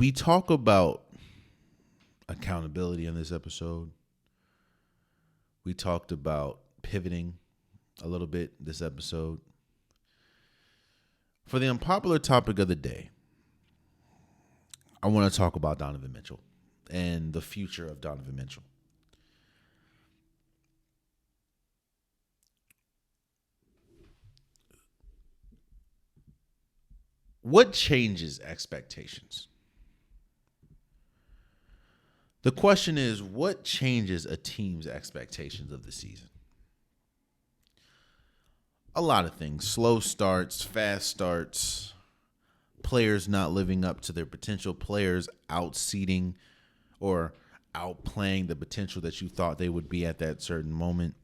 we talk about accountability in this episode. We talked about pivoting a little bit this episode. For the unpopular topic of the day, I want to talk about Donovan Mitchell and the future of Donovan Mitchell. What changes expectations? The question is, what changes a team's expectations of the season? A lot of things. Slow starts, fast starts, players not living up to their potential, players outseeding or outplaying the potential that you thought they would be at that certain moment.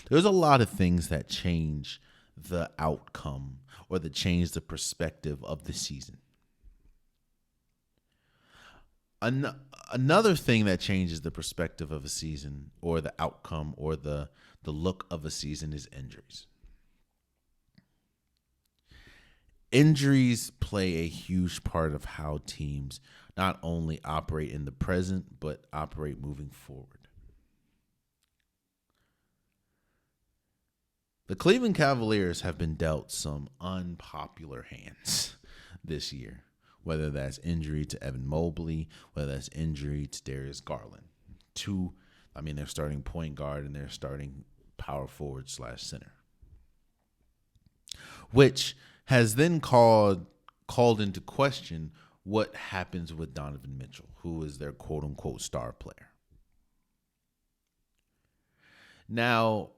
There's a lot of things that change the outcome or that change the perspective of the season. Another thing that changes the perspective of a season or the outcome or the look of a season is injuries. Injuries play a huge part of how teams not only operate in the present, but operate moving forward. The Cleveland Cavaliers have been dealt some unpopular hands this year, whether that's injury to Evan Mobley, whether that's injury to Darius Garland. They're starting point guard and they're starting power forward / center, which has then called into question what happens with Donovan Mitchell, who is their quote-unquote star player. Now,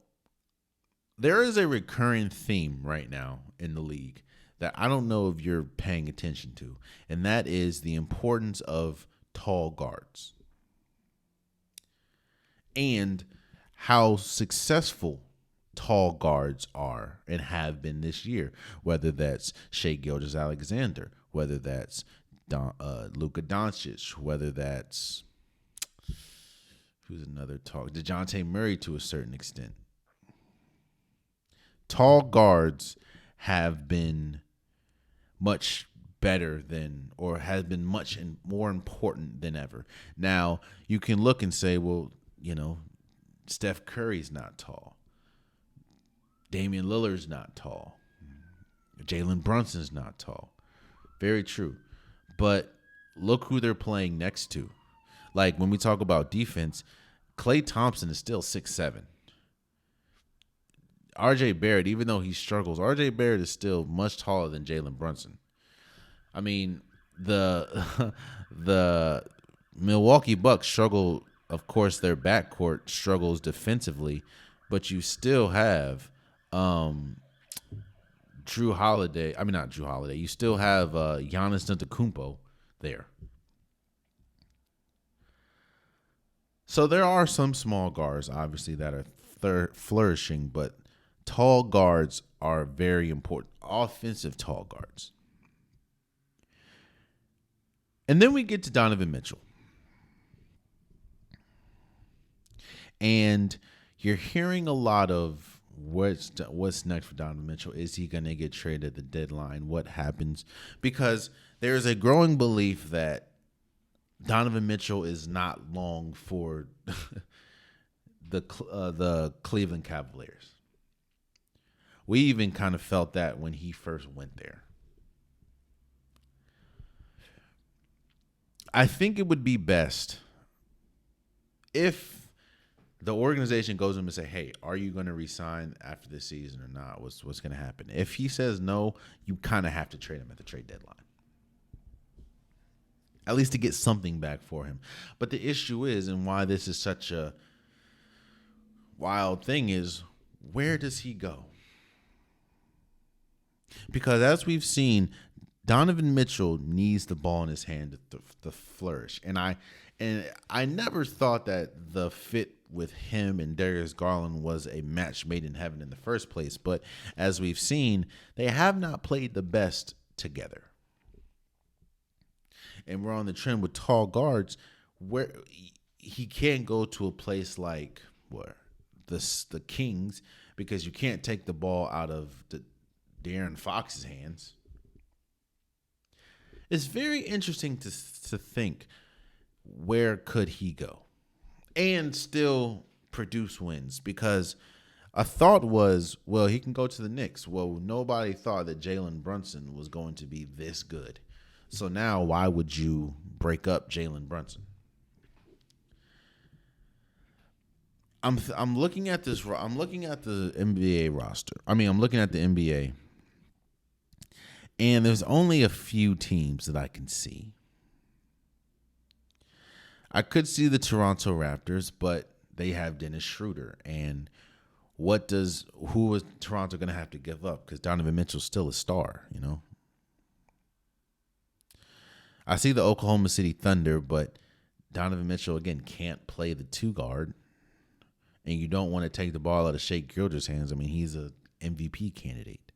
there is a recurring theme right now in the league that I don't know if you're paying attention to, and that is the importance of tall guards and how successful tall guards are and have been this year, whether that's Shai Gilgeous-Alexander, whether that's Luka Doncic, whether that's DeJounte Murray to a certain extent. Tall guards have been much better than, or has been much more important than ever. Now, you can look and say, well, Steph Curry's not tall. Damian Lillard's not tall. Jalen Brunson's not tall. Very true. But look who they're playing next to. Like, when we talk about defense, Klay Thompson is still 6'7". R.J. Barrett, even though he struggles, R.J. Barrett is still much taller than Jalen Brunson. I mean, the Milwaukee Bucks struggle. Of course, their backcourt struggles defensively, but you still have Drew Holiday. I mean, not Drew Holiday. You still have Giannis Antetokounmpo there. So there are some small guards, obviously, that are flourishing, but tall guards are very important. Offensive tall guards. And then we get to Donovan Mitchell. And you're hearing a lot of what's next for Donovan Mitchell. Is he going to get traded at the deadline? What happens? Because there's a growing belief that Donovan Mitchell is not long for the Cleveland Cavaliers. We even kind of felt that when he first went there. I think it would be best if the organization goes to him and say, hey, are you going to resign after this season or not? What's going to happen? If he says no, you kind of have to trade him at the trade deadline. At least to get something back for him. But the issue is, and why this is such a wild thing, is where does he go? Because as we've seen, Donovan Mitchell needs the ball in his hand to flourish. And I never thought that the fit with him and Darius Garland was a match made in heaven in the first place. But as we've seen, they have not played the best together. And we're on the trend with tall guards where he can't go to a place like the Kings, because you can't take the ball out of De'Aaron Fox's hands. It's very interesting to think, where could he go and still produce wins? Because a thought was, well, he can go to the Knicks. Well, nobody thought that Jalen Brunson was going to be this good. So now, why would you break up Jalen Brunson? I'm looking at this. I'm looking at the NBA roster. I'm looking at the NBA, and there's only a few teams that I can see. I could see the Toronto Raptors, but they have Dennis Schroeder, and who is Toronto going to have to give up? Because Donovan Mitchell's still a star, you know. I see the Oklahoma City Thunder, but Donovan Mitchell again can't play the 2 guard. And you don't want to take the ball out of Shea Gilgeous' hands. He's a MVP candidate.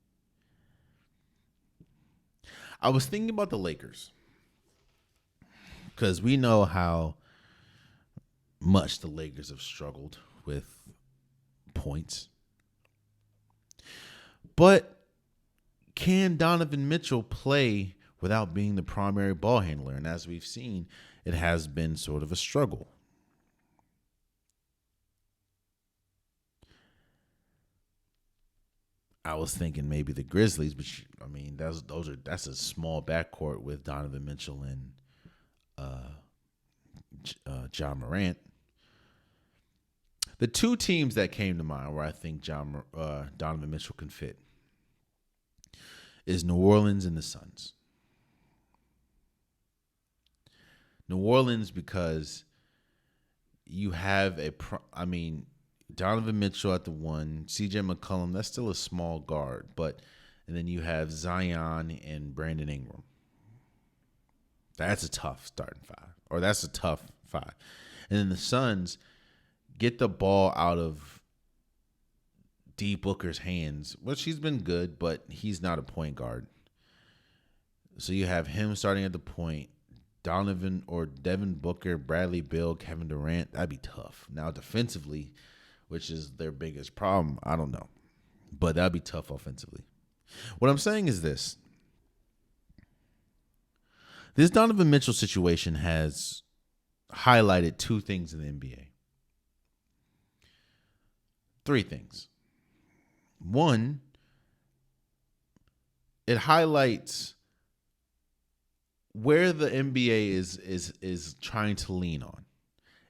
I was thinking about the Lakers, because we know how much the Lakers have struggled with points. But can Donovan Mitchell play without being the primary ball handler? And as we've seen, it has been sort of a struggle. I was thinking maybe the Grizzlies, but that's a small backcourt with Donovan Mitchell and Ja Morant. The 2 teams that came to mind where I think Donovan Mitchell can fit is New Orleans and the Suns. New Orleans, because you have Donovan Mitchell at the 1, CJ McCollum, that's still a small guard, and then you have Zion and Brandon Ingram. That's a tough starting 5, or that's a tough 5. And then the Suns get the ball out of D Booker's hands, which he's been good, but he's not a point guard. So you have him starting at the point, Donovan or Devin Booker, Bradley Beal, Kevin Durant. That'd be tough. Now defensively, which is their biggest problem, I don't know. But that'd be tough offensively. What I'm saying is this. This Donovan Mitchell situation has highlighted 2 things in the NBA. 3 things. 1, it highlights where the NBA is trying to lean on.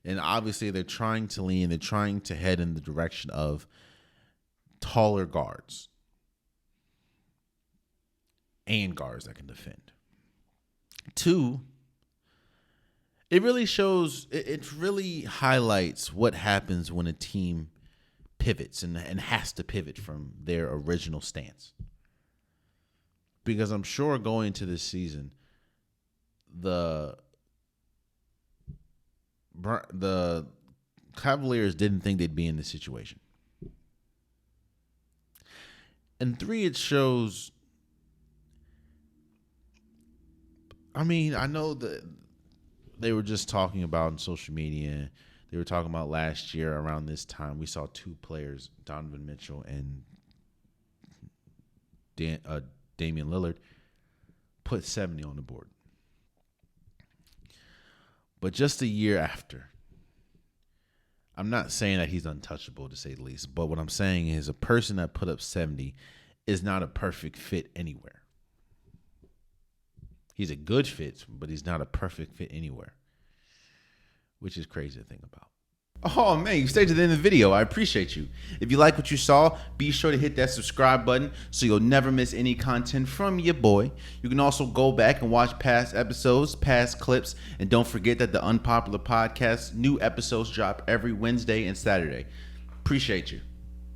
And obviously they're trying to head in the direction of taller guards and guards that can defend. 2, it really shows, it really highlights what happens when a team pivots and has to pivot from their original stance. Because I'm sure going into this season, the Cavaliers didn't think they'd be in this situation. And 3, it shows, I know that they were just talking about on social media, they were talking about last year around this time, we saw 2 players, Donovan Mitchell and Damian Lillard, put 70 on the board. But just a year after, I'm not saying that he's untouchable, to say the least, but what I'm saying is a person that put up 70 is not a perfect fit anywhere. He's a good fit, but he's not a perfect fit anywhere, which is crazy to think about. Oh, man, you stayed to the end of the video. I appreciate you. If you like what you saw, be sure to hit that subscribe button so you'll never miss any content from your boy. You can also go back and watch past episodes, past clips, and don't forget that the Unpopular Podcast, new episodes drop every Wednesday and Saturday. Appreciate you.